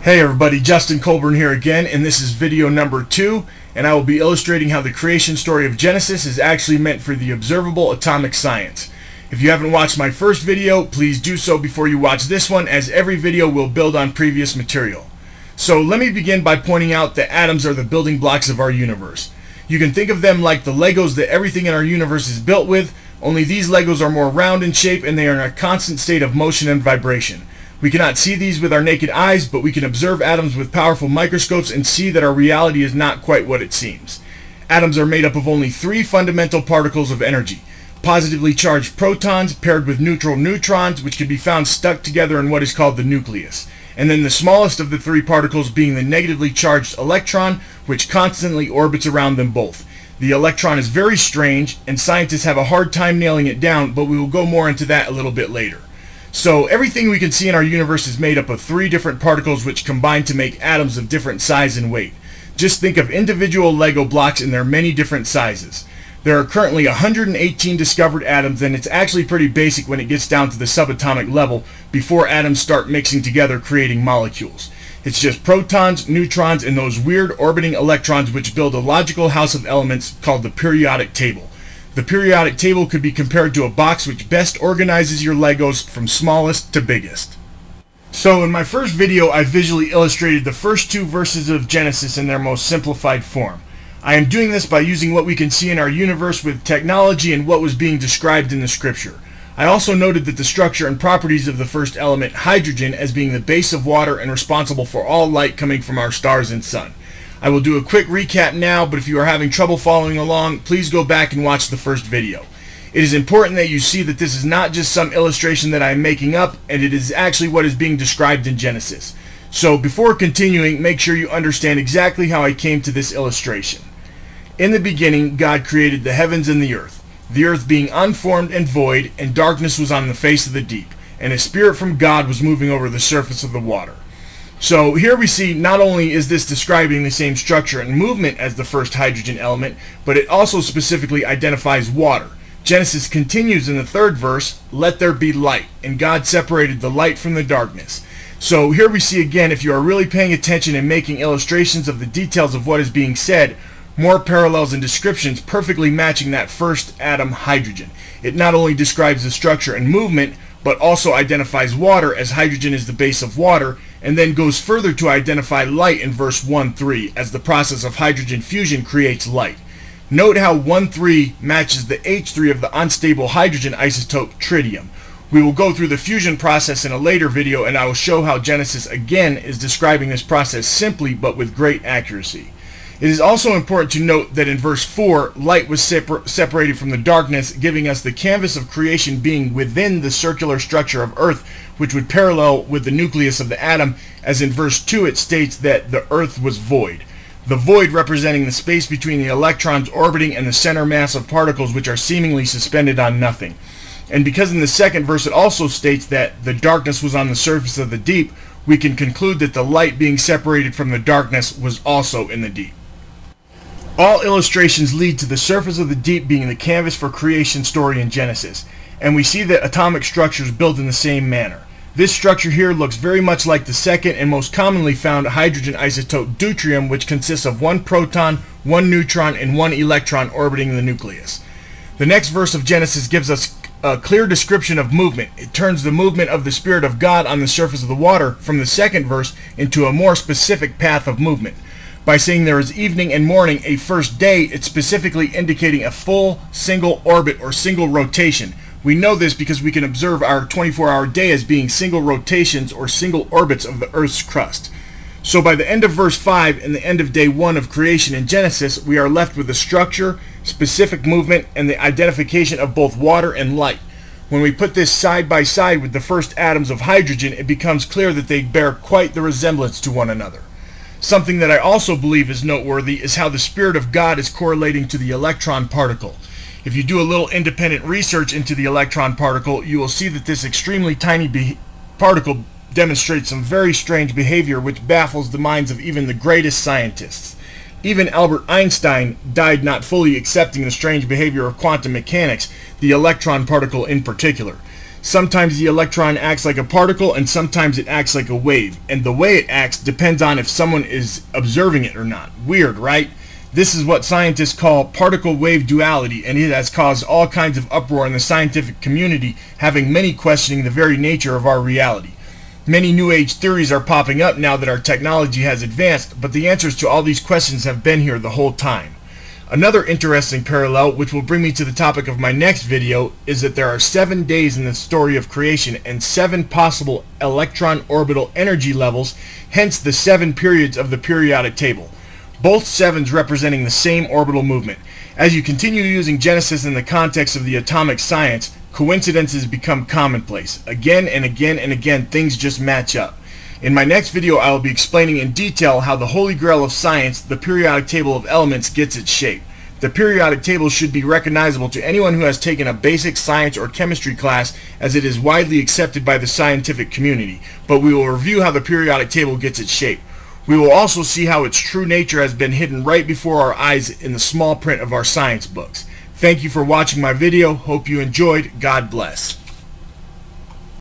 Hey everybody, Justin Colburn here again, and this is video number 2, and I will be illustrating how the creation story of Genesis is actually meant for the observable atomic science. If you haven't watched my first video, please do so before you watch this one, as every video will build on previous material. So let me begin by pointing out that atoms are the building blocks of our universe. You can think of them like the Legos that everything in our universe is built with, only these Legos are more round in shape and they are in a constant state of motion and vibration. We cannot see these with our naked eyes, but we can observe atoms with powerful microscopes and see that our reality is not quite what it seems. Atoms are made up of only 3 fundamental particles of energy: positively charged protons paired with neutral neutrons, which can be found stuck together in what is called the nucleus, and then the smallest of the 3 particles being the negatively charged electron, which constantly orbits around them both. The electron is very strange, and scientists have a hard time nailing it down, but we will go more into that a little bit later. So everything we can see in our universe is made up of 3 different particles which combine to make atoms of different size and weight. Just think of individual Lego blocks in their many different sizes. There are currently 118 discovered atoms, and it's actually pretty basic when it gets down to the subatomic level before atoms start mixing together creating molecules. It's just protons, neutrons, and those weird orbiting electrons which build a logical house of elements called the periodic table. The periodic table could be compared to a box which best organizes your Legos from smallest to biggest. So in my first video, I visually illustrated the first 2 verses of Genesis in their most simplified form. I am doing this by using what we can see in our universe with technology and what was being described in the scripture. I also noted that the structure and properties of the first element, hydrogen, as being the base of water and responsible for all light coming from our stars and sun. I will do a quick recap now, but if you are having trouble following along, please go back and watch the first video. It is important that you see that this is not just some illustration that I am making up, and it is actually what is being described in Genesis. So before continuing, make sure you understand exactly how I came to this illustration. In the beginning, God created the heavens and the earth being unformed and void, and darkness was on the face of the deep, and a spirit from God was moving over the surface of the water. So here we see not only is this describing the same structure and movement as the first hydrogen element, but it also specifically identifies water. Genesis continues in the 3rd verse, "Let there be light," and God separated the light from the darkness. So here we see again, if you are really paying attention and making illustrations of the details of what is being said, more parallels and descriptions perfectly matching that first atom, hydrogen. It not only describes the structure and movement, but also identifies water, as hydrogen is the base of water, and then goes further to identify light in verse 1:3, as the process of hydrogen fusion creates light. Note how 1:3 matches the H3 of the unstable hydrogen isotope tritium. We will go through the fusion process in a later video, and I will show how Genesis again is describing this process simply but with great accuracy. It is also important to note that in verse 4, light was separated from the darkness, giving us the canvas of creation being within the circular structure of Earth, which would parallel with the nucleus of the atom, as in verse 2 it states that the Earth was void. The void representing the space between the electrons orbiting and the center mass of particles which are seemingly suspended on nothing. And because in the 2nd verse it also states that the darkness was on the surface of the deep, we can conclude that the light being separated from the darkness was also in the deep. All illustrations lead to the surface of the deep being the canvas for creation story in Genesis, and we see that atomic structures build in the same manner. This structure here looks very much like the second and most commonly found hydrogen isotope deuterium, which consists of 1 proton, 1 neutron, and 1 electron orbiting the nucleus. The next verse of Genesis gives us a clear description of movement. It turns the movement of the Spirit of God on the surface of the water from the 2nd verse into a more specific path of movement. By saying there is evening and morning, a first day, it's specifically indicating a full single orbit or single rotation. We know this because we can observe our 24-hour day as being single rotations or single orbits of the Earth's crust. So by the end of verse 5 and the end of day 1 of creation in Genesis, we are left with the structure, specific movement, and the identification of both water and light. When we put this side by side with the first atoms of hydrogen, it becomes clear that they bear quite the resemblance to one another. Something that I also believe is noteworthy is how the Spirit of God is correlating to the electron particle. If you do a little independent research into the electron particle, you will see that this extremely tiny particle demonstrates some very strange behavior which baffles the minds of even the greatest scientists. Even Albert Einstein died not fully accepting the strange behavior of quantum mechanics, the electron particle in particular. Sometimes the electron acts like a particle and sometimes it acts like a wave, and the way it acts depends on if someone is observing it or not. Weird, right? This is what scientists call particle-wave duality, and it has caused all kinds of uproar in the scientific community, having many questioning the very nature of our reality. Many New Age theories are popping up now that our technology has advanced, but the answers to all these questions have been here the whole time. Another interesting parallel, which will bring me to the topic of my next video, is that there are 7 days in the story of creation and 7 possible electron orbital energy levels, hence the 7 periods of the periodic table. Both 7s representing the same orbital movement. As you continue using Genesis in the context of the atomic science, coincidences become commonplace. Again and again and again, things just match up. In my next video, I will be explaining in detail how the holy grail of science, the periodic table of elements, gets its shape. The periodic table should be recognizable to anyone who has taken a basic science or chemistry class, as it is widely accepted by the scientific community, but we will review how the periodic table gets its shape. We will also see how its true nature has been hidden right before our eyes in the small print of our science books. Thank you for watching my video. Hope you enjoyed. God bless.